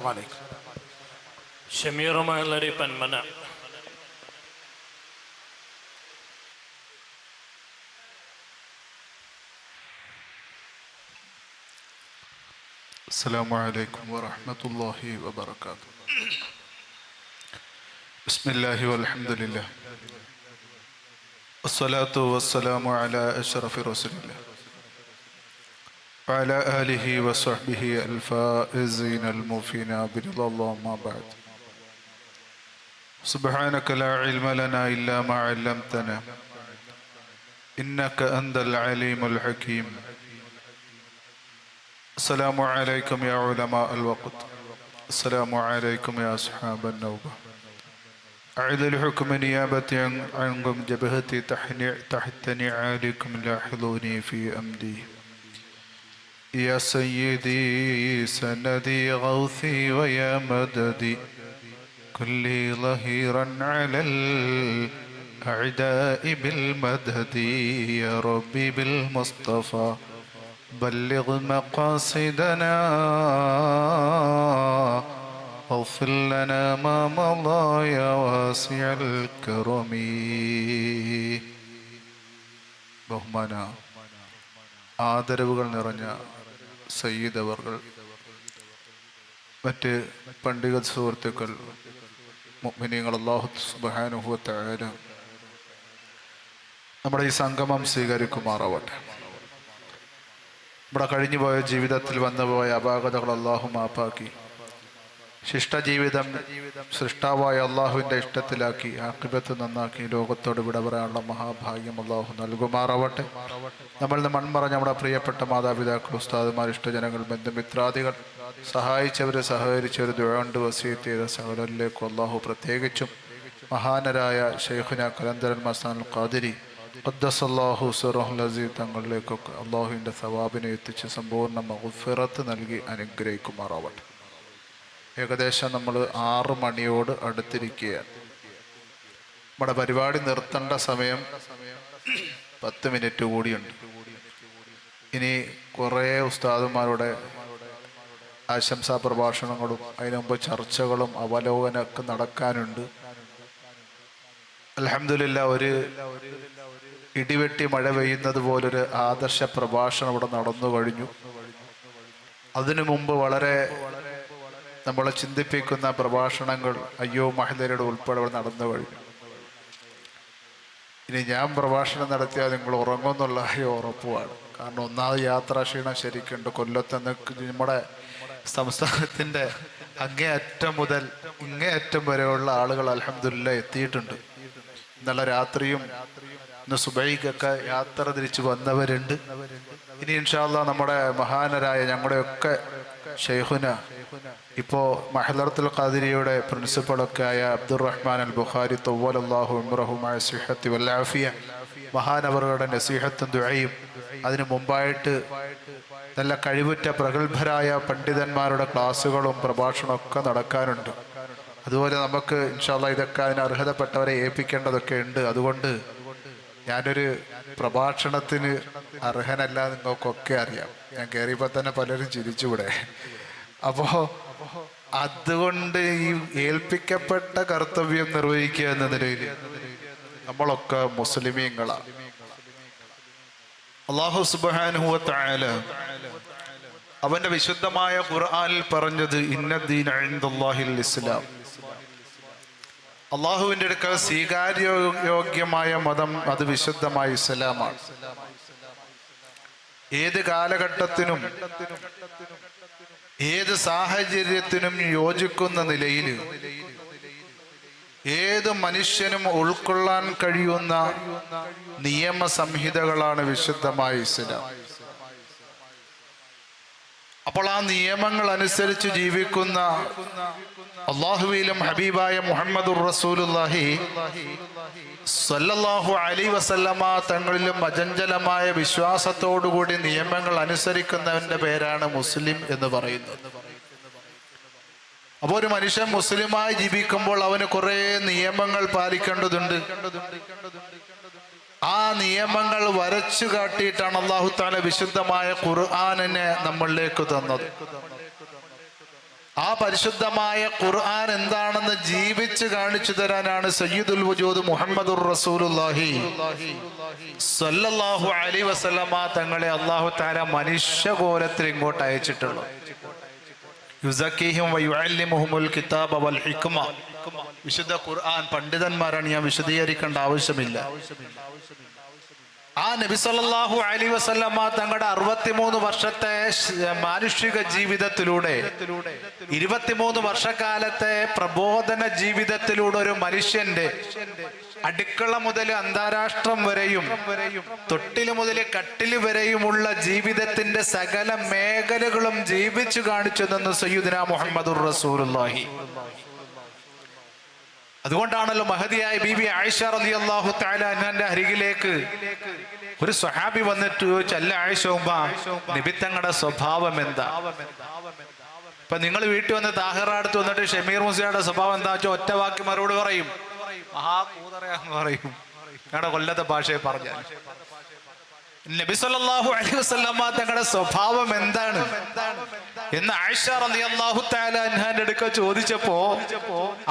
عليكم. ഷമീർ മഹലരി പന്മന. السلام عليكم ورحمة الله وبركاته. بسم الله والحمد لله والصلاة والسلام على أشرف رسول الله وعلى آله وصحبه الفائزين الموفين برضا الله ما بعد. سبحانك لا علم لنا إلا ما علمتنا إنك أنت العليم الحكيم. السلام عليكم يا علماء الوقت، السلام عليكم يا أصحاب النوبة. أعيد الحكم نيابة عنكم جبهتي تحت نعالكم لاحظوني في أمدي. يا سيدي سندي غوثي ويا مددي كلي ظهيرا على الأعداء بالمدد. يا ربي بالمصطفى بلغ مقاصدنا واغفر لنا ما مضى يا واسع الكرم. ബഹുമാന ആദരവുകൾ നിറഞ്ഞ സയ്യിദ് അവർകൾ, മറ്റ് പണ്ഡിത സുഹൃത്തുക്കൾ, മുഅ്മിനീങ്ങൾ, അല്ലാഹു സുബ്ഹാനഹു വ തആല നമ്മുടെ ഈ സംഗമം സ്വീകരിക്കുമാറാവട്ടെ. നമ്മുടെ കഴിഞ്ഞുപോയ ജീവിതത്തിൽ വന്നുപോയ അപാകതകൾ അല്ലാഹു മാപ്പാക്കി ശിഷ്ടജീവിതം സൃഷ്ടാവായ അള്ളാഹുവിൻ്റെ ഇഷ്ടത്തിലാക്കി ആഖിബത്ത് നന്നാക്കി ലോകത്തോട് വിട പറയാനുള്ള മഹാഭാഗ്യം അള്ളാഹു നൽകുമാറാവട്ടെ. നമ്മളിൽ നിന്ന് മൺമറഞ്ഞ നമ്മുടെ പ്രിയപ്പെട്ട മാതാപിതാക്കൾ, ഉസ്താദുമാർ, ഇഷ്ടജനങ്ങൾ, ബന്ധുമിത്രാദികൾ, സഹായിച്ചവർ, സഹകരിച്ചവർ, ദുആ കൊണ്ട് വസിയത്ത് ചെയ്ത സകലരിലേക്കും അള്ളാഹു പ്രത്യേകിച്ചും മഹാനരായ ശൈഖുന കലന്തരൻ മസ്താനുൽ ഖാദിരി ഖദ്ദസല്ലാഹു സിറഹുൽ അസീസ് തങ്ങളിലേക്കൊക്കെ അള്ളാഹുവിൻ്റെ സവാബിനെ എത്തിച്ച് സമ്പൂർണ്ണ മഗ്ഫിറത്ത് നൽകി അനുഗ്രഹിക്കുമാറാവട്ടെ. ഏകദേശം നമ്മൾ 6 മണിയോട് അടുത്തിരിക്കുകയാണ്. നമ്മുടെ പരിപാടി നിർത്തേണ്ട സമയം 10 മിനിറ്റ് കൂടിയുണ്ട്. ഇനി കുറേ ഉസ്താദുമാരുടെ ആശംസാ പ്രഭാഷണങ്ങളും അതിനു മുമ്പ് ചർച്ചകളും അവലോകനമൊക്കെ നടക്കാനുണ്ട്. അൽഹംദുലില്ലാ, ഒരു ഇടിവെട്ടി മഴ പെയ്യുന്നത് പോലൊരു ആദർശ പ്രഭാഷണം ഇവിടെ നടന്നു കഴിഞ്ഞു. അതിനു മുമ്പ് വളരെ നമ്മളെ ചിന്തിപ്പിക്കുന്ന പ്രഭാഷണങ്ങൾ അയ്യൂബ് മഹ്ലരിയുടെ ഉൾപ്പെടെ നടന്നു കഴിഞ്ഞു. ഇനി ഞാൻ പ്രഭാഷണം നടത്തിയാൽ നിങ്ങൾ ഉറങ്ങുമെന്നുള്ള ഉറപ്പുമാണ്. കാരണം ഒന്നാമത് യാത്രാക്ഷീണം ശരിക്കുണ്ട്. കൊല്ലത്ത് നമ്മുടെ സംസ്ഥാനത്തിൻ്റെ അങ്ങേയറ്റം മുതൽ ഇങ്ങേയറ്റം വരെയുള്ള ആളുകൾ അൽഹംദുലില്ലാ എത്തിയിട്ടുണ്ട്. ഇന്നലെ രാത്രിയും ഇന്ന് സുബൈക്കൊക്കെ യാത്ര തിരിച്ചു വന്നവരുണ്ട്. ഇനി ഇൻഷാ അല്ലാഹ് നമ്മുടെ മഹാനരായ ഞങ്ങളുടെയൊക്കെ ശൈഖുന, ഇപ്പോൾ മഹ്ലറത്തുൽ ഖാദിരിയുടെ പ്രിൻസിപ്പളൊക്കെ ആയ അബ്ദുറഹ്മാൻ അൽ ബുഖാരി തവ്വലല്ലാഹു ഉംറഹു മഅ സിഹ്ഹത്തി വൽ ആഫിയ, മഹാനവറുകളുടെ നസീഹത്തും ദുആയും, അതിനു മുമ്പായിട്ട് നല്ല കഴിവുറ്റ പ്രഗത്ഭരായ പണ്ഡിതന്മാരുടെ ക്ലാസ്സുകളും പ്രഭാഷണമൊക്കെ നടക്കാനുണ്ട്. അതുപോലെ നമുക്ക് ഇൻഷാ അല്ലാഹ് ഇതൊക്കെ അതിന് അർഹതപ്പെട്ടവരെ ഏൽപ്പിക്കേണ്ടതൊക്കെ ഉണ്ട്. അതുകൊണ്ട് ഞാനൊരു പ്രഭാഷണത്തിന് അർഹനല്ല, നിങ്ങൾക്കൊക്കെ അറിയാം. ഞാൻ കയറിയപ്പോൾ തന്നെ പലരും ചിരിച്ചുകൂടെ. അപ്പോൾ അതുകൊണ്ട് ഈ ഏൽപ്പിക്കപ്പെട്ട കർത്തവ്യം നിർവഹിക്കുക എന്ന നിലയിൽ നമ്മളൊക്കെ മുസ്ലിമീങ്ങളാണ്. അല്ലാഹു സുബ്ഹാനഹു വ തആല അവന്റെ വിശുദ്ധമായ ഖുർആനിൽ പറഞ്ഞത് ഇന്നദ്ദീന ഇൻദല്ലാഹിൽ ഇസ്ലാം, അള്ളാഹുവിൻ്റെ അടുക്കൽ സ്വീകാര്യോഗ്യമായ മതം അത് വിശുദ്ധമായ ഇസ്ലാമാണ്. ഏത് കാലഘട്ടത്തിനും ഏത് സാഹചര്യത്തിനും യോജിക്കുന്ന നിലയിൽ ഏത് മനുഷ്യനും ഉൾക്കൊള്ളാൻ കഴിയുന്ന നിയമ സംഹിതകളാണ് വിശുദ്ധമായ ഇസ്ലാം. അപ്പോൾ ആ നിയമങ്ങൾ അനുസരിച്ച് ജീവിക്കുന്ന അല്ലാഹുവിലും ഹബീബായ മുഹമ്മദുർ റസൂലുള്ളാഹി സ്വല്ലല്ലാഹു അലൈഹി വസല്ലമ തങ്ങളിലും അചഞ്ചലമായ വിശ്വാസത്തോടുകൂടി നിയമങ്ങൾ അനുസരിക്കുന്നവന്റെ പേരാണ് മുസ്ലിം എന്ന് പറയുന്നത്. അപ്പോൾ ഒരു മനുഷ്യൻ മുസ്ലിമായി ജീവിക്കുമ്പോൾ അവന് കുറേ നിയമങ്ങൾ പാലിക്കേണ്ടതുണ്ട്. ആ നിയമങ്ങൾ വരച്ചു കാട്ടിയിട്ടാണ് അല്ലാഹു തആല വിശുദ്ധമായ ഖുർആനിനെ നമ്മളിലേക്ക് തന്നത്. ആ പരിശുദ്ധമായ ഖുർആൻ എന്താണെന്ന് ജീവിച്ച് കാണിച്ചു തരാനാണ് സയ്യിദുൽ വജൂദ് മുഹമ്മദുർ റസൂലുള്ളാഹി സ്വല്ലല്ലാഹു അലൈഹി വസല്ലമ തങ്ങളെ അല്ലാഹു തആല മനുഷ്യകോലത്തിൽ ഇങ്ങോട്ട് അയച്ചിട്ടുള്ളത്. യുസക്കീഹിം വയുഅല്ലിമുഹുൽ കിതാബ വൽ ഹിക്മ. വിശുദ്ധ ഖുർആൻ പണ്ഡിതന്മാരാണ്, ഞാൻ വിശദീകരിക്കേണ്ട ആവശ്യമില്ല. ആ നബി സല്ലല്ലാഹു അലൈഹി വസല്ലമ തങ്ങളുടെ 63 വർഷത്തെ മാനുഷിക ജീവിതത്തിലൂടെ 23 വർഷക്കാലത്തെ പ്രബോധന ജീവിതത്തിലൂടെ ഒരു മനുഷ്യന്റെ അടുക്കള മുതൽ അന്താരാഷ്ട്രം വരെയും തൊട്ടില് മുതൽ കട്ടില് വരെയുമുള്ള ജീവിതത്തിന്റെ സകല മേഖലകളും ജീവിച്ചു കാണിച്ചു തന്ന സയ്യിദുനാ മുഹമ്മദുർ റസൂലുള്ളാഹി. അതുകൊണ്ടാണല്ലോ മഹദിയായ ബീബി ആയിഷ റളിയല്ലാഹു തആല അൻഹയുടെ അരികിലേക്ക് ഒരു സ്വഹാബി വന്നിട്ട് ചോദിച്ചു, അല്ല ആയിഷ ഉമ്മ, നബി തങ്ങളുടെ സ്വഭാവം എന്താ? ഇപ്പൊ നിങ്ങൾ വീട്ടിൽ വന്ന് താഹിറാടുത്ത് വന്നിട്ട് ഷമീർ മുസ്ലിയുടെ സ്വഭാവം എന്താ വെച്ചാൽ ഒറ്റ വാക്ക് മറുപടി പറയും, മഹാകൂതറയാന്ന് പറയും. ഞങ്ങളുടെ കൊല്ലത്തെ ഭാഷയെ പറഞ്ഞാൽ നബി സല്ലല്ലാഹു അലൈഹി വസല്ലമ തങ്ങളുടെ സ്വഭാവം എന്താണ് എന്ന് ആയിഷ റളിയല്ലാഹു തആല അൻഹയുടെ അടുക്ക ചോദിച്ചപ്പോ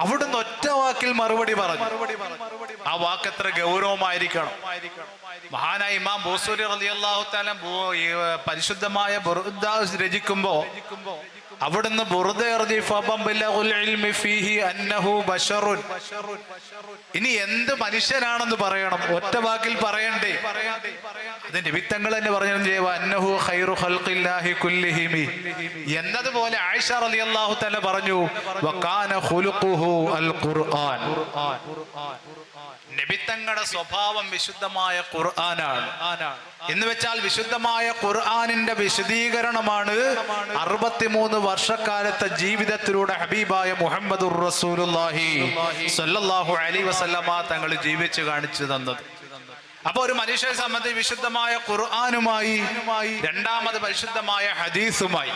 അവിടുന്ന് ഒറ്റ വാക്കിൽ മറുപടി പറഞ്ഞു. ആ വാക്ക് എത്ര ഗൗരവമായിരിക്കണം. മഹാനായ ഇമാം ബൂസൂരി റളിയല്ലാഹു തആല പരിശുദ്ധമായ ബുർദ രചിക്കുമ്പോ അവിടുന്ന് ബുർദ ഇനി എന്ത് മനുഷ്യനാണെന്ന് പറയണം, ഒറ്റ വാക്കിൽ പറയണ്ടേ. അതിന്റെ വിത്തങ്ങൾ തന്നെ പറഞ്ഞു അന്നഹു ഖൈറു ഖൽഖില്ലാഹി കുല്ലിഹിം എന്നതുപോലെ ആയിഷ റളിയല്ലാഹു തആല പറഞ്ഞു വകാന ഖുലുഖുഹു അൽ ഖുർആൻ. നബിത്തങ്ങളുടെ സ്വഭാവം വിശുദ്ധമായ ഖുർആനാണ്. എന്ന് വെച്ചാൽ വിശുദ്ധമായ ഖുർആനിന്റെ വിശദീകരണമാണ് 63 വർഷക്കാലത്തെ ജീവിതത്തിലൂടെ ഹബീബായ മുഹമ്മദുർ റസൂലുള്ളാഹി സ്വല്ലല്ലാഹു അലൈഹി വസല്ലമ തങ്ങൾ ജീവിച്ചു കാണിച്ചു തന്നത്. അപ്പൊ ഒരു മനുഷ്യനെ സംബന്ധിച്ച് വിശുദ്ധമായ ഖുർആനുമായി രണ്ടാമത് പരിശുദ്ധമായ ഹദീസുമായി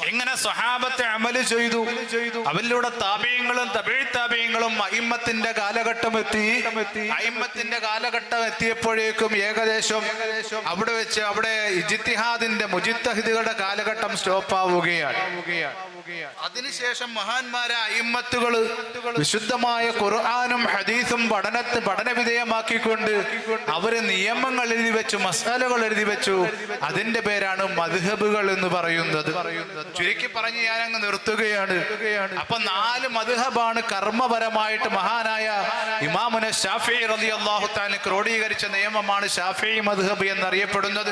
എങ്ങനെ സ്വഹാബത്തെ അമല് ചെയ്തു, അവരിലൂടെ താബീങ്ങളും തബീഉ താബീങ്ങളും അയിമ്മത്തിന്റെ കാലഘട്ടം എത്തി. അയിമ്മത്തിന്റെ കാലഘട്ടം എത്തിയപ്പോഴേക്കും ഏകദേശം അവിടെ ഇജ്തിഹാദിന്റെ മുജ്തഹിദുകളുടെ കാലഘട്ടം സ്റ്റോപ്പ് ആവുകയാണ്. അതിനുശേഷം മഹാന്മാരെ അയിമ്മത്തുകൾ വിശുദ്ധമായ ഖുർആനും ഹദീസും പഠന വിധേയമാക്കിക്കൊണ്ട് അവര് നിയമങ്ങൾ എഴുതി വെച്ചു, മസാലകൾ എഴുതി വെച്ചു. അതിന്റെ പേരാണ് മദ്ഹബുകൾ എന്ന് പറയുന്നത്. ചുരുക്കി പറഞ്ഞ് ഞാൻ അങ്ങ് നിർത്തുകയാണ്. അപ്പൊ 4 മദ്ഹബാണ് കർമ്മപരമായിട്ട് മഹാനായ ഇമാമുന ശാഫിഈ റളിയല്ലാഹു തആല ക്രോഡീകരിച്ച നിയമമാണ് ശാഫിഈ മദ്ഹബ് എന്നറിയപ്പെടുന്നത്.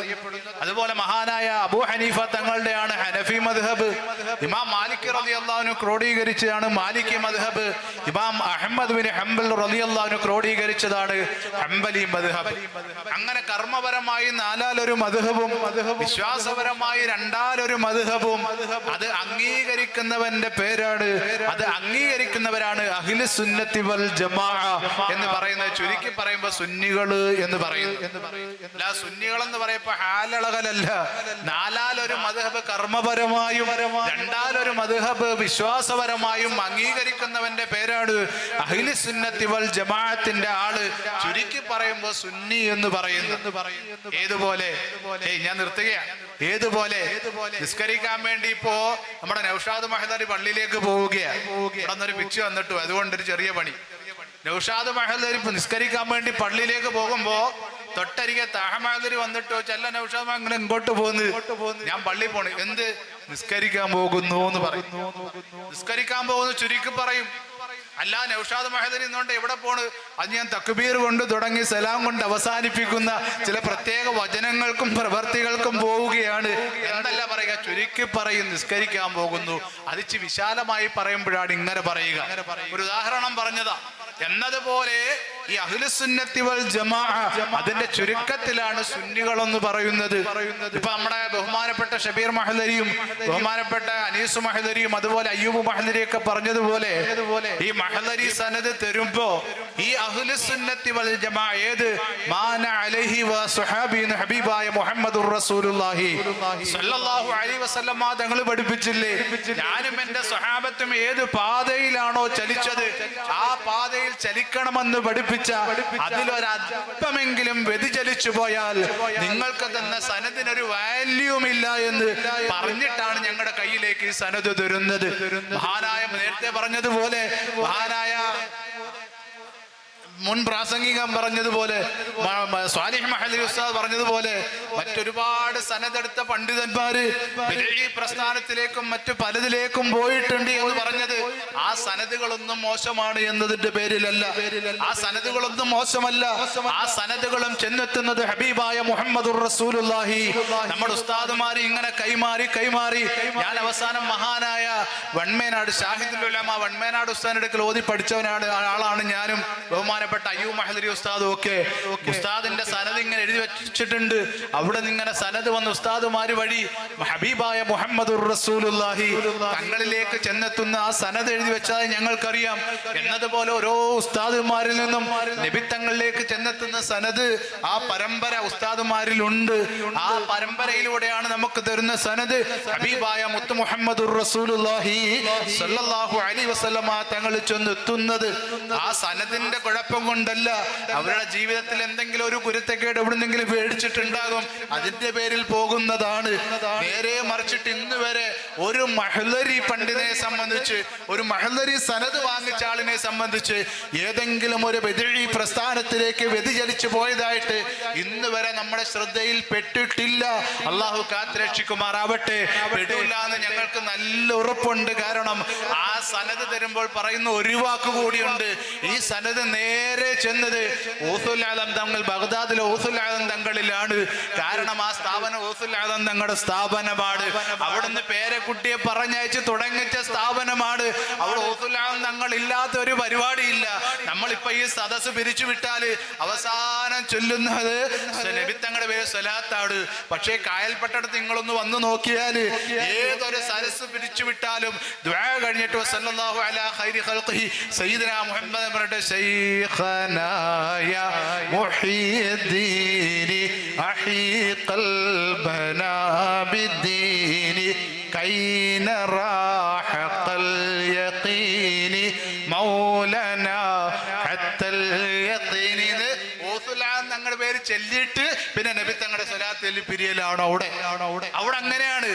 അതുപോലെ മഹാനായ അബൂ ഹനീഫ തങ്ങളുടെയാണ് ഹനഫി മദ്ഹബ്. ഇമാം മാലിക് റളിയല്ലാഹു അൻഹു ക്രോഡീകരിച്ചതാണ് മാലിക്കി മദ്ഹബ്. ഇമാം അഹ്മദ് ബിൻ ഹംബൽ റളിയല്ലാഹു അൻഹു ക്രോഡീകരിച്ചതാണ് ഹംബലി മദ്ഹബ്. അങ്ങനെ കർമ്മപരമായി 4 മദ്ഹബും വിശ്വാസപരമായി 2 മദ്ഹബും അത് അംഗീകരിക്കുന്നവന്റെ പേരാണ്, അത് അംഗീകരിക്കുന്നവരാണ് അഹ്ലു സുന്നത്തി വൽ ജമാഅ എന്ന് പറയുന്നത്. ചുരുക്കി പറയുമ്പോ സുന്നികള് എന്ന് പറയുന്നു. അല്ല, സുന്നികൾ എന്ന് പറയുമ്പോ ഹാലളകലല്ല. 4 മദ്ഹബ് കർമ്മപരമായും 2 മദ്ഹബ് വിശ്വാസപരമായും അംഗീകരിക്കുന്നവന്റെ പേരാണ് അഹ്ലു സുന്നത്തി വൽ ജമാഅത്തിന്റെ ആള്. ചുരുക്കി പറയുമ്പോ സുന്നി എന്ന് പറയുന്നു. ഏതുപോലെ ഞാൻ നിർത്തുകയാണ്. ഏതുപോലെ നിസ്കരിക്കാൻ വേണ്ടി ഇപ്പോ നമ്മുടെ നൗഷാദ് മഹദരി പള്ളിയിലേക്ക് പോവുകയാണ്. ഇവിടെ ഒരു പിച്ച് വന്നിട്ടു, അതുകൊണ്ടൊരു ചെറിയ പണി. നൗഷാദ് മഹദരി നിസ്കരിക്കാൻ വേണ്ടി പള്ളിയിലേക്ക് പോകുമ്പോ തൊട്ടരികെ താഹമാതിരി വന്നിട്ടോ ചെല്ല നൗഷാദ് അങ്ങനെ ഇങ്ങോട്ട് പോകുന്നു, ഞാൻ പള്ളി പോണു. എന്ത് നിസ്കരിക്കാൻ പോകുന്നു എന്ന് പറയും. നിസ്കരിക്കാൻ പോകുന്നു ചുരുക്കി പറയും. അല്ല നൗഷാദ് മഹദരി ഇന്നുകൊണ്ട് എവിടെ പോണ്, അത് ഞാൻ തക്ബീർ കൊണ്ട് തുടങ്ങി സലാം കൊണ്ട് അവസാനിപ്പിക്കുന്ന ചില പ്രത്യേക വചനങ്ങൾക്കും പ്രവർത്തികൾക്കും പോവുകയാണ് എന്നല്ല പറയുക. ചുരുക്കി പറയും നിസ്കരിക്കാൻ പോകുന്നു. അതിച്ച് വിശാലമായി പറയുമ്പോഴാണ് ഇങ്ങനെ പറയുക. ഒരു ഉദാഹരണം പറഞ്ഞതാ. എന്നതുപോലെ ഈ അഹ്ലുസുന്നത്തി വൽ ജമാഅ അതിന്റെ ചുരുക്കത്തിലാണ് സുന്നികൾ എന്ന് പറയുന്നത്. ഇപ്പൊ നമ്മുടെ ബഹുമാനപ്പെട്ട ഷബീർ മഹദരിയും ബഹുമാനപ്പെട്ട അനീസ് മഹദരിയും അതുപോലെ അയ്യൂബ് മഹദരിയൊക്കെ പറഞ്ഞതുപോലെ ഈ മഹദരി സനദ് തരുമ്പോ ഈ അഹ്ലുസുന്നത്തി വൽ ജമാ ഏത് മാന അലൈഹി വസഹബി ഹബീബായ മുഹമ്മദുർ റസൂലുള്ളാഹി സ്വല്ലല്ലാഹു അലൈഹി വസല്ലം തങ്ങൾ പഠിപ്പിച്ചില്ലേ, ഞാനും എൻ്റെ സ്വഹാബത്തും ഏത് പാതയിലാണോ ചലിച്ചത് ആ പാതയിൽ ചലിക്കണമെന്ന് പഠിപ്പിച്ച അതിലൊരല്പമെങ്കിലും വ്യതിചലിച്ചു പോയാൽ നിങ്ങൾക്ക് തന്ന സനദിനൊരു വാല്യൂം ഇല്ല എന്ന് പറഞ്ഞിട്ടാണ് ഞങ്ങളുടെ കയ്യിലേക്ക് ഈ സനദ് തരുന്നത്. മഹാനായ നേരത്തെ പറഞ്ഞതുപോലെ മഹാനായ മുൻ പ്രാസംഗികം പറഞ്ഞതുപോലെ സ്വാലിഹ് മഹല്ലി ഉസ്താദ് പറഞ്ഞതുപോലെ മറ്റൊരുപാട് സനദെടുത്ത പണ്ഡിതന്മാര് ഈ പ്രസ്ഥാനത്തിലേക്കും മറ്റു പലതിലേക്കും പോയിട്ടുണ്ട് എന്ന് പറഞ്ഞത് ആ സനദുകളൊന്നും മോശമാണ് എന്നതിന്റെ പേരിലല്ല. ആ സനദുകളൊന്നും മോശമല്ല. ആ സനദുകളും ചെന്നെത്തുന്നത് ഹബീബായ മുഹമ്മദുർ റസൂലുള്ളാഹി. നമ്മുടെ ഉസ്താദുമാര് ഇങ്ങനെ കൈമാറി ഞാൻ അവസാനം മഹാനായ വൺമേനാട് ഷാഹിദുൽ ഉലമ വൺമേനാട് ഉസ്താദിന്റെ അടുക്കൽ ഓതി പഠിച്ചവനാണ് ആളാണ് ഞാനും ബഹുമാനപ്പെട്ട അയ്യൂബ് മഹ്ലരി ഉസ്താദും ഒക്കെ. ഉസ്താദിന്റെ സനദ് ഇങ്ങനെ എഴുതി വെച്ചിട്ടുണ്ട്. അവിടെ നിങ്ങനെ സനദ് വന്ന് ഉസ്താദുമാര് വഴി ഹബീബായ മുഹമ്മദുർ റസൂലുള്ളാഹി തങ്ങളിലേക്ക് ചെന്നെത്തുന്ന ആ സനദ് എഴുതി വെച്ചതായി ഞങ്ങൾക്കറിയാം. എന്നതുപോലെ ഓരോ ഉസ്താദുമാരിൽ നിന്നും നബിത്തങ്ങളിലേക്ക് ചെന്നെത്തുന്ന സനദ് ആ പരമ്പര ഉസ്താദുമാരിലുണ്ട്. ആ പരമ്പരയിലൂടെയാണ് നമുക്ക് തരുന്ന സനദ് ഹബീബായ മുത്ത് മുഹമ്മദുർ റസൂലുള്ളാഹി സ്വല്ലല്ലാഹു അലൈഹി വസല്ലം തങ്ങൾ ചെന്നെത്തുന്നത്. ആ സനദിന്റെ കുഴപ്പം കൊണ്ടല്ല, അവരുടെ ജീവിതത്തിൽ എന്തെങ്കിലും ഒരു കുരുത്തക്കേട് എവിടുന്നെങ്കിലും പേടിച്ചിട്ടുണ്ടാകും, അതിന്റെ പേരിൽ പോകുന്നതാണ്. നേരെ മറിച്ചിട്ട് ഇന്ന് വരെ ഒരു മഹ്ലരി പണ്ഡിതനെ സംബന്ധിച്ച്, ഒരു മഹ്ലരി സനദ് വാങ്ങിച്ച ആളിനെ സംബന്ധിച്ച് ഏതെങ്കിലും ഒരു ബിദ്ഈ പ്രസ്ഥാനത്തിലേക്ക് വ്യതിചലിച്ചു പോയതായിട്ട് ഇന്ന് വരെ നമ്മുടെ ശ്രദ്ധയിൽ പെട്ടിട്ടില്ല. അള്ളാഹു കാത്തുരക്ഷിക്കുമാറാവട്ടെ. പെടില്ല എന്ന് ഞങ്ങൾക്ക് നല്ല ഉറപ്പുണ്ട്. കാരണം ആ സനദ് തരുമ്പോൾ പറയുന്ന ഒരു വാക്ക് കൂടിയുണ്ട്. ഈ സനദ് നേരെ ചെന്നത് ഊസുൽ ആദം തങ്ങൾ ബഗ്ദാദിലെ ഊസുൽ ആദം തങ്ങളിലാണ്. കാരണം ആ സ്ഥാപനം ഊസുൽ ആദം തങ്ങളുടെ സ്ഥാപനമാണ്. അവിടുന്ന് പേരക്കുട്ടിയെ പറഞ്ഞയച്ച് തുടങ്ങിച്ച സ്ഥാപനമാണ്. അവിടെ ഊസുൽ ആദം തങ്ങൾ ഇല്ലാത്ത ഒരു പരിപാടിയില്ല. നമ്മളിപ്പോ ഈ സദസ്സ് പിരിച്ചു വിട്ടാല് അവസാനം ചൊല്ലുന്നത് നബിത്തങ്ങളുടെ പേര് സ്വലാത്താണ്. പക്ഷേ കായൽപ്പെട്ടടത്ത് നിങ്ങളൊന്ന് വന്നു നോക്കിയാല് ഏതൊരു സദസ്സ് പിരിച്ചു വിട്ടാലും ദുആ കഴിഞ്ഞിട്ട് സല്ലല്ലാഹു അലാ ഖൈരി ഖൽഖിഹി സയ്യിദനാ മുഹമ്മദ് പറഞ്ഞിട്ട് ശൈഖനാ യാ മുഹീദ്ദീൻ അഹീ ഖൽബനാ ബിദ്ദീൻ കൈന റാഹഖൽ യഖീൻ മൗലനാ ഹത്തൽ യഖീൻ. തങ്ങളുടെ പേര് ചൊല്ലിയിട്ട് പിന്നെ നബി തങ്ങളുടെ സ്വലാത്ത് ചൊല്ലി പിരിയലാണോ അവിടെ അങ്ങനെയാണ്.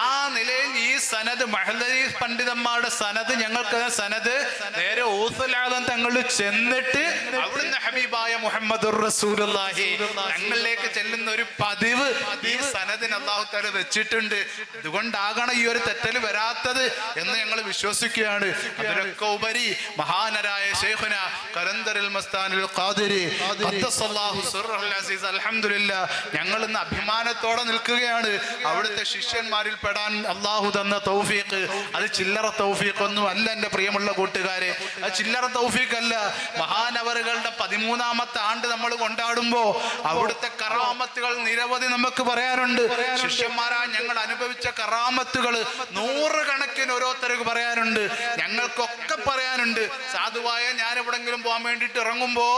ആ നിലയിൽ ഈ സനദ് മഹ്ലരി പണ്ഡിതന്മാരുടെ സനദ് ഞങ്ങൾക്ക് സനദ് നേരെ ഊസുൽ ആദം തങ്ങൾ ചെന്നിട്ട് അവിടുന്ന് ഹബീബായ മുഹമ്മദുർ റസൂലുള്ളാഹി തങ്ങളിലേക്ക് ചെല്ലുന്ന ഒരു പതിവ് ഈ സനദിന് അല്ലാഹു തആല വെച്ചിട്ടുണ്ട്. അതുകൊണ്ടാകണം ഈ ഒരു തെറ്റൽ വരാത്തത് എന്ന് ഞങ്ങൾ വിശ്വസിക്കുകയാണ്. അതിലൊക്കെ ഉപരി മഹാനരായ ശൈഖുന കലന്തറുൽ മസ്താനുൽ ഖാദിരി ഖദ്ദസല്ലാഹു സിർറഹുൽ അസീസ് അൽഹംദുലില്ലാ ഞങ്ങൾ ഇന്ന് അഭിമാനത്തോടെ നിൽക്കുകയാണ്. അവിടുത്തെ ശിഷ്യന്മാരിൽ പെടാൻ അള്ളാഹു തന്ന തൗഫീഖ് അത് ചില്ലറ തൗഫീഖ് ഒന്നും അല്ല എൻ്റെ പ്രിയമുള്ള കൂട്ടുകാരെ. അത് ചില്ലറ തൗഫീഖ് അല്ല. മഹാനവറുകളുടെ 13ാമത്തെ ആണ്ട് നമ്മൾ കൊണ്ടാടുമ്പോ അവിടുത്തെ കറാമത്തുകൾ നിരവധി നമുക്ക് പറയാനുണ്ട്. ശിഷ്യന്മാരാ ഞങ്ങൾ അനുഭവിച്ച കറാമത്തുകൾ നൂറുകണക്കിന് ഓരോരുത്തർക്ക് പറയാനുണ്ട്. ഞങ്ങൾക്കൊക്കെ പറയാനുണ്ട്. സാധുവായ ഞാൻ എവിടെങ്കിലും പോകാൻ വേണ്ടിയിട്ട് ഇറങ്ങുമ്പോ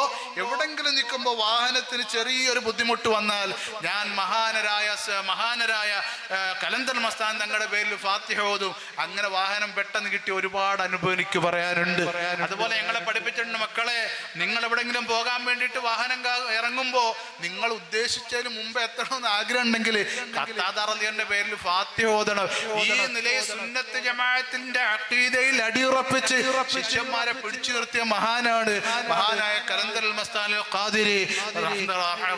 എവിടെങ്കിലും നിൽക്കുമ്പോ വാഹനത്തിന് ചെറിയൊരു ബുദ്ധിമുട്ട് വന്നാൽ ഞാൻ മഹാനരായ കലന്തർ മസ്താൻ തങ്ങളുടെ പേരിൽ ഫാത്തിഹ ഓതും. അങ്ങനെ വാഹനം പെട്ടെന്ന് കിട്ടിയ ഒരുപാട് അനുഭവം എനിക്ക് പറയാനുണ്ട്. അതുപോലെ ഞങ്ങളെ പഠിപ്പിച്ചിട്ടുണ്ട്, മക്കളെ നിങ്ങൾ എവിടെങ്കിലും പോകാൻ വേണ്ടിയിട്ട് വാഹനം ഇറങ്ങുമ്പോ നിങ്ങൾ ഉദ്ദേശിച്ചതിന് മുമ്പ് എത്തണമെന്ന് ആഗ്രഹം ഉണ്ടെങ്കിൽ ഖത്താദറിന്റെ പേരിൽ ഫാത്തിഹ ഓതണം. ഈ നിലയിൽ സുന്നത്ത് ജമാഅത്തിന്റെ അഖീദയിൽ അടിയുറപ്പിച്ച് ശിഷ്യന്മാരെ പിടിച്ചു നിർത്തിയ മഹാനാണ് മഹാനായ കലന്തറുൽ മസ്താനുൽ ഖാദിരി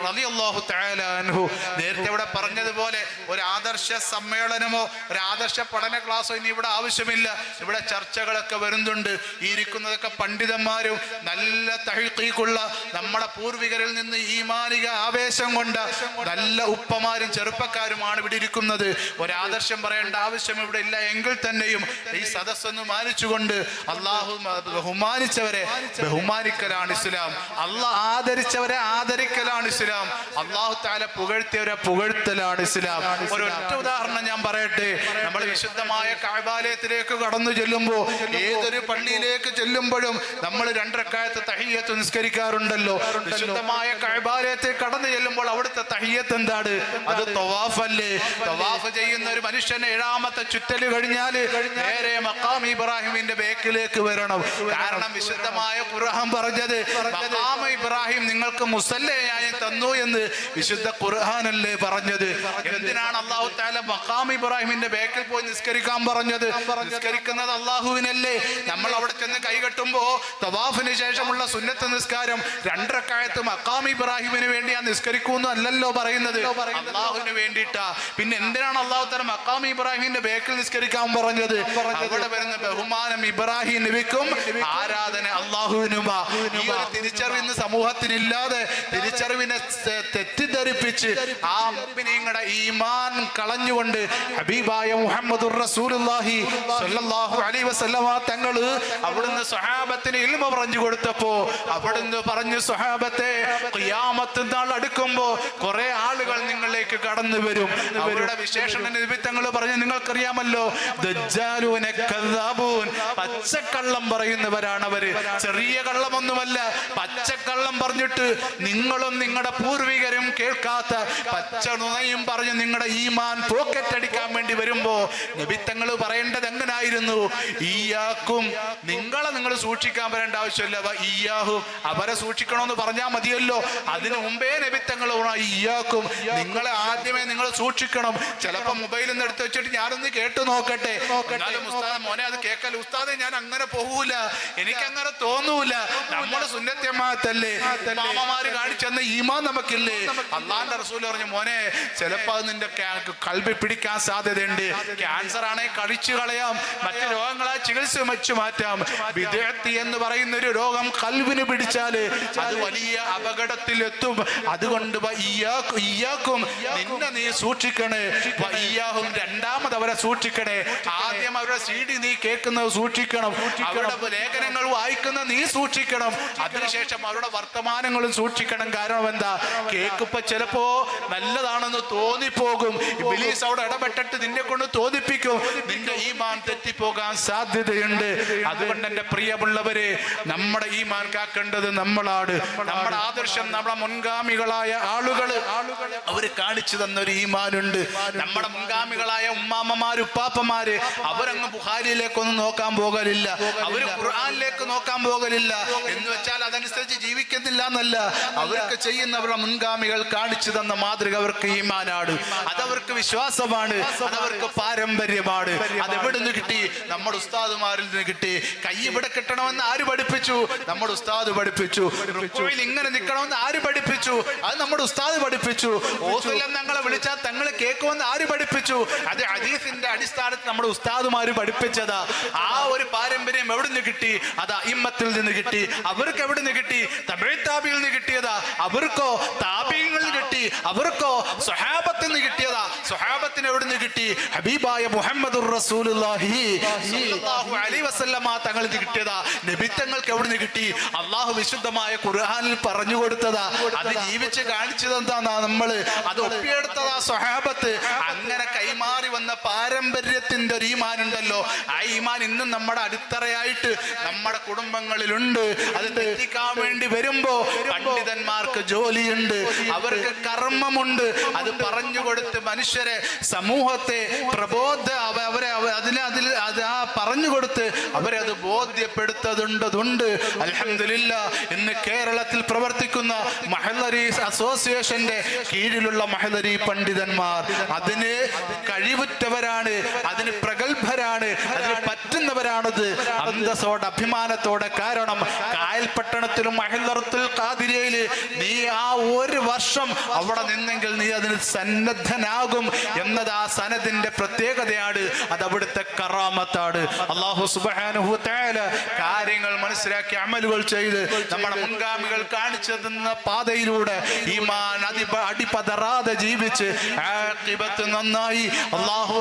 റളിയല്ലാഹു തആല അൻഹു. നേരത്തെ ഇവിടെ പറഞ്ഞതുപോലെ ഒരു ആദർശ സമ്മേളനമോ ഒരു ആദർശ പഠന ക്ലാസ്സോ ഇനി ഇവിടെ ആവശ്യമില്ല. ഇവിടെ ചർച്ചകളൊക്കെ വരുന്നുണ്ട്. ഈ ഇരിക്കുന്നതൊക്കെ പണ്ഡിതന്മാരും നല്ല തഹ്ഖീഖുള്ള നമ്മുടെ പൂർവികരിൽ നിന്ന് ഈമാനിക ആവേശം കൊണ്ട് നല്ല ഉപ്പമാരും ചെറുപ്പക്കാരുമാണ് ഇവിടെ ഇരിക്കുന്നത്. ഒരാദർശം പറയേണ്ട ആവശ്യം ഇവിടെ ഇല്ല. എങ്കിൽ തന്നെയും ഈ സദസ്സൊന്ന് മാനിച്ചുകൊണ്ട് അള്ളാഹു ബഹുമാനിച്ചവരെ ബഹുമാനിക്കലാണ് ഇസ്ലാം. അള്ളാഹ് ആദരിച്ചവരെ ആദരിക്കലാണ് ഇസ്ലാം. അള്ളാഹു തആല പുകഴ്ത്തിയവരെ പുകഴ്ത്തലാണ് ഇസ്ലാം. ഒരൊറ്റ ഉദാഹരണം ഞാൻ പറയട്ടെ. നമ്മൾ വിശുദ്ധമായ കഅബാലയത്തിലേക്ക് കടന്നു ചെല്ലുമ്പോൾ, ഏതൊരു പള്ളിയിലേക്ക് ചെല്ലുമ്പോഴും നമ്മൾ 2 റക്അത്ത് തഹിയ്യത്ത് നിസ്കരിക്കാറുണ്ടല്ലോ. വിശുദ്ധമായ കഅബാലയത്തിൽ കടന്നു ചെല്ലുമ്പോൾ അവിടുത്തെ തഹിയ്യത്ത് എന്താണ്? അത് തവാഫ് അല്ലേ? തവാഫ് ചെയ്യുന്ന ഒരു മനുഷ്യന് 7ാമത്തെ ചുറ്റല് കഴിഞ്ഞാൽ നേരെ മഖാം ഇബ്രാഹിമിന്റെ ബേക്കിലേക്ക് വരണം. കാരണം വിശുദ്ധമായ ഖുർആൻ പറഞ്ഞത് മഖാം ഇബ്രാഹിം നിങ്ങൾക്ക് മുസല്ലയായി തന്നു എന്ന് വിശുദ്ധ ഖുർആനല്ലേ പറഞ്ഞത്. എന്തിനാണ് അല്ലാഹു തആല മഖാം ഇബ്രാഹിമിന്റെ ബേക്കിൽ പോയി നിസ്കരിക്കാൻ പറഞ്ഞത്? നിസ്കരിക്കുന്നത് അല്ലാഹുവിനല്ലേ. നമ്മൾ അവിടെ ചെന്ന് കൈകെട്ടുമ്പോ തവാഫിന് ശേഷമുള്ള സുന്നത്ത് നിസ്കാരം 2 റക്അത്ത് മഖാം ഇബ്രാഹിമിന് വേണ്ടി ഞാൻ നിസ്കരിക്കുന്നു അല്ലല്ലോ പറയുന്നത്, അല്ലാഹുവിന് വേണ്ടിയിട്ടാ. പിന്നെ എന്തിനാണ് അല്ലാഹു തആല മഖാം ഇബ്രാഹിമിന്റെ ബേക്കിൽ നിസ്കരിക്കാൻ പറഞ്ഞത്? അവിടെ വരുന്ന ബഹുമാനം ഇബ്രാഹിം നബിക്കും ആരാധന അല്ലാഹുവിനുമാ. ഈ ഒരു തിരിച്ചറിവിന് സമൂഹത്തിനില്ലാതെ തിരിച്ചറിവിനെ തെറ്റിദ്ധരിപ്പിച്ച് ആ മുഅ്മിനീങ്ങളുടെ ഈമാൻ കളഞ്ഞുകൊണ്ട് ഹബീബായ മുഹമ്മദുർ റസൂലുള്ളാഹി സ്വല്ലല്ലാഹു അലൈഹി വസല്ലമ തങ്ങൾ അവിടുന്ന് സ്വഹാബത്തിന് ഇൽമ പറഞ്ഞു കൊടുത്തപ്പോ അവിടുന്ന് പറഞ്ഞു, സ്വഹാബത്തെ ഖിയാമത്ത് നാൾ അടുക്കുമ്പോ കുറെ ആളുകൾ നിങ്ങളിലേക്ക് കടന്നു വരും. അവരുടെ വിശേഷണ നിമിത്തങ്ങൾ പറഞ്ഞു നിങ്ങൾക്കറിയാമല്ലോ, ദജ്ജാലൂന കദ്ദാബൂൻ, പച്ചക്കള്ളം പറയുന്നവരാണ് അവര്. ചെറിയ കള്ളമൊന്നുമല്ല, പച്ചക്കള്ളം പറഞ്ഞിട്ട് നിങ്ങളും നിങ്ങളുടെ പൂർവികരും കേൾക്കാത്ത പച്ച നുണയും പറഞ്ഞ് നിങ്ങളുടെ ഈമാൻ പോക്കറ്റ് അടിക്കാൻ വേണ്ടി വരുമ്പോ നബിത്തങ്ങൾ പറയേണ്ടത് എങ്ങനായിരുന്നു? ഈയാക്കും, നിങ്ങൾ സൂക്ഷിക്കാൻ വരേണ്ട ആവശ്യമില്ല, ഈയാഹും അവരെ സൂക്ഷിക്കണമെന്ന് പറഞ്ഞാൽ മതിയല്ലോ. അതിനു മുമ്പേ നബിത്തങ്ങൾ ഈയാക്കും, നിങ്ങളെ ആദ്യമേ നിങ്ങൾ സൂക്ഷിക്കണം. ചിലപ്പോ മൊബൈലിൽ നിന്ന് എടുത്ത് വെച്ചിട്ട് ഞാനൊന്ന് കേട്ടു നോക്കട്ടെ, എന്നാലും ഉസ്താദ് മോനെ അത് കേൾക്കൽ ഉസ്താദെ ഞാൻ അങ്ങനെ പോകൂല, എനിക്കങ്ങനെ തോന്നൂല. നമ്മുടെ സുന്നത്യമാത്തല്ലേ മാമമാര് കാണിച്ചെന്ന ഈമാൻ നമുക്കില്ലേ? അള്ളാന്റെ റസൂൽ പറഞ്ഞു, മോനെ ചിലപ്പോ അത് നിന്റെ കൽബി പിടിക്കാൻ സാധ്യതയുണ്ട്. ക്യാൻസർ ആണെ കഴിച്ചു കളയാം, മറ്റു രോഗങ്ങളെ ചികിത്സ വെച്ചു മാറ്റാം. ബിദ്അത്ത് എന്ന് പറയുന്ന ഒരു രോഗം കൽബിന് പിടിച്ചാല് അത് വലിയ അപകടത്തിലെത്തും. അതുകൊണ്ട് ഇയ്യാക്കും, നിന്നെ നീ സൂക്ഷിക്കണേ. ഇയ്യാഹും, രണ്ടാമത് അവരെ സൂക്ഷിക്കണേ. ആദ്യം അവരുടെ CD നീ കേൾക്കുന്നത് സൂക്ഷിക്കണം, അവരുടെ ലേഖനങ്ങൾ വായിക്കുന്ന നീ സൂക്ഷിക്കണം, അതിനുശേഷം അവരുടെ വർത്തമാനങ്ങളും സൂക്ഷിക്കണം. കാരണം എന്താ? കേൾക്കുമ്പോ ചിലപ്പോ നല്ലതാണെന്ന് തോന്നിപ്പോകും. ഇബ്ലീസ് അവിടെ ഇടപെട്ടിട്ട് നിന്നെ കൊണ്ട് തോന്നിപ്പിക്കും, നിന്റെ ഈമാൻ തെറ്റിപ്പോകാൻ സാധ്യതയുണ്ട്. അതുകൊണ്ട് എന്റെ പ്രിയമുള്ളവരെ, നമ്മുടെ ഈമാൻ കാക്കേണ്ടത് നമ്മളാണ്. നമ്മുടെ ആദർശം നമ്മുടെ മുൻഗാമികളായ ആളുകള് അവര് കാണിച്ചു തന്നൊരു ഈമാനുണ്ട്. നമ്മുടെ മുൻഗാമികളായ ഉമ്മാമ്മമാര് ഉപ്പാപ്പമാര് അവരങ്ങ് ബുഖാരിയിലേക്കൊന്നും നോക്കാൻ പോകലില്ല, അവര് ഖുർആനിലേക്ക് നോക്കാൻ പോകലില്ല. എന്ന് വെച്ചാൽ അതനുസരിച്ച് ജീവിക്കുന്നില്ല എന്നല്ല, അവർക്ക് ചെയ്യുന്നവരുടെ മുൻഗാമികൾ കാണിച്ചു തന്ന മാതൃക അവർക്ക് ഈമാനാണ്, അതവർക്ക് വിശ്വാസമാണ്, അതവർക്ക് പാരമ്പര്യമാണ്. അതെവിടുന്ന് കിട്ടി? നമ്മുടെ ഉസ്താദുമാരിൽ നിന്ന് കിട്ടി. കൈ ഇവിടെ കിട്ടണമെന്ന് ആര് പഠിപ്പിച്ചു? നമ്മുടെ ഉസ്താദ് പഠിപ്പിച്ചു. റുക്കൂയിൽ ഇങ്ങനെ നിൽക്കണമെന്ന് ആര് പഠിപ്പിച്ചു? അത് നമ്മുടെ ഉസ്താദ് പഠിപ്പിച്ചു. ഓസുല്ലം തങ്ങളെ വിളിച്ചാൽ തങ്ങൾ കേൾക്കുമെന്ന് ആര് പഠിപ്പിച്ചു? അത് ഹദീസിന്റെ അടിസ്ഥാനത്തിൽ നമ്മുടെ ഉസ്താദുമാര് പഠിപ്പിച്ചതാ. ആ ഒരു പാരമ്പര്യം എവിടുന്ന് കിട്ടി? അത് അഇമ്മത്തിൽ നിന്ന് കിട്ടി. അവർക്ക് എവിടുന്ന് കിട്ടി? തബഈ താബിയിൽ നിന്ന് കിട്ടിയതാ. അവർക്കോ താബീങ്ങളിൽ കിട്ടി. അവർക്കോ സ്വഹാബത്തിൽ നിന്ന് കിട്ടിയതാ. സ്വഹാബത്തിന് എവിടുന്ന് കിട്ടി? ഹബീബായ മുഹമ്മദുർ റസൂലുള്ളാഹി സ്വല്ലല്ലാഹു അലൈഹി വസല്ലമ തങ്ങളിൽ നിന്ന് കിട്ടിയതാ. നബിത്തങ്ങൾക്ക് എവിടുന്ന് കിട്ടി? അള്ളാഹു വിശുദ്ധമായ ഖുർആനിൽ പറഞ്ഞു കൊടുത്തതാ. അത് ജീവിച്ച് കാണിച്ചത് എന്താ? നമ്മള് അത് ഒപ്പിയെടുത്തതാ സ്വഹാബത്ത്. അങ്ങനെ കൈമാറി വന്ന പാരമ്പര്യത്തിന്റെ ഒരു ഈമാൻ ഉണ്ടല്ലോ, ആ ഈമാൻ ഇന്നും നമ്മുടെ അടിത്തറയായിട്ട് നമ്മുടെ കുടുംബങ്ങളിലുണ്ട്. അത് തെറ്റിക്കാൻ വേണ്ടി വരുമ്പോ പണ്ഡിതന്മാർക്ക് ജോലിയുണ്ട്, അവർക്ക് കർമ്മമുണ്ട്. അത് പറഞ്ഞു കൊടുത്ത് മനുഷ്യരെ, സമൂഹത്തെ അവരെ പറഞ്ഞു കൊടുത്ത് അവരെ അത് ബോധ്യപ്പെടുത്തതുണ്ട്. അൽഹംദുലില്ലാഹ്, ഇന്ന് കേരളത്തിൽ പ്രവർത്തിക്കുന്ന മഹല്ലരി അസോസിയേഷന്റെ കീഴിലുള്ള മഹല്ലരി പണ്ഡിതന്മാർ അതിന് കഴിവുറ്റവരാണ്, അതിന് പ്രഗത്ഭരാണ്, അതിന് പറ്റുന്നവരാണത്. അന്തസ്സോടെ അഭിമാനത്തോടെ. കാരണം കായൽപട്ടണത്തിലും മഹല്ലറത്തുൽ ഖാദിരിയയില് നീ ആ ഒരു വർഷം അവിടെ നിന്നെങ്കിൽ നീ അതിന് സന്നദ്ധനാകും എന്നത് ആ സനദിന്റെ പ്രത്യേകതയാണ്. അത് അവിടുത്തെ കറാമത്താണ്. അല്ലാഹു സുബ്ഹാനഹു വ തആല കാര്യങ്ങൾ മനസ്സിലാക്കി അമലുകൾ ചെയ്ത് നമ്മുടെ മുൻഗാമികൾ കാണിച്ചു തന്ന പാതയിലൂടെ ഈമാൻ അടിപതറാതെ ജീവിച്ച് ആഖിബത്ത് നന്നായി അല്ലാഹു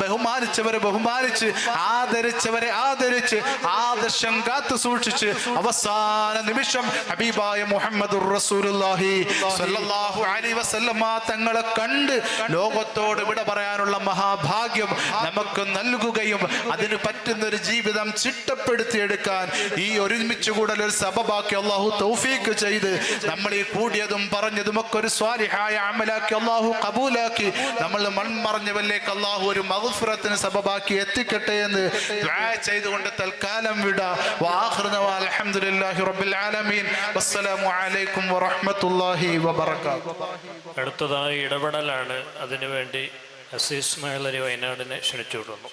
ബഹുമാനിച്ചവരെ ബഹുമാനിച്ച് ആദരിച്ച ആദരിച്ചവരെ ആദരിച്ച് ആദർശം കാത്തു സൂക്ഷിച്ച് അവസാന നിമിഷം ഹബീബായ മുഹമ്മദുർ റസൂലുള്ളാഹി സ്വല്ലല്ലാഹു അലൈഹി വസല്ലമ തങ്ങളെ കണ്ട് ലോകത്തോട് വിട പറയാനുള്ള മഹാഭാഗ്യം നമുക്ക് നൽകുകയും അതിന് പറ്റുന്ന ഒരു ജീവിതം ചിട്ടപ്പെടുത്തിയെടുക്കാൻ ഈ ഒരുമിച്ച് കൂടൽ ഒരു സബബാക്കി അള്ളാഹു തൗഫീക്ക് ചെയ്ത് നമ്മൾ ഈ കൂടിയതും പറഞ്ഞതും ഒക്കെ ഒരു സ്വാലിഹായ അമലാക്കി അള്ളാഹു കബൂലാക്കി നമ്മൾ മൺമറഞ്ഞവരിലേക്ക് അള്ളാഹു ഒരു മഗ്ഫിറത്തിന് സബബാക്കി എത്തിക്കട്ടെ എന്ന് ദുആ ചെയ്തുകൊണ്ട് തൽക്കാലം വിട. വആഖിറു ദഅവാന അൽഹംദുലില്ലാഹി റബ്ബിൽ ആലമീൻ. വസ്സലാമു അലൈക്കും വറഹ്മത്തുള്ളാഹി വബറകാതുഹു. അടുത്തതായി ഇടപെടലാണ്. അതിനുവേണ്ടി അസീസ് മഹലരി വയനാടിനെ ക്ഷണിച്ചു വിടുന്നു.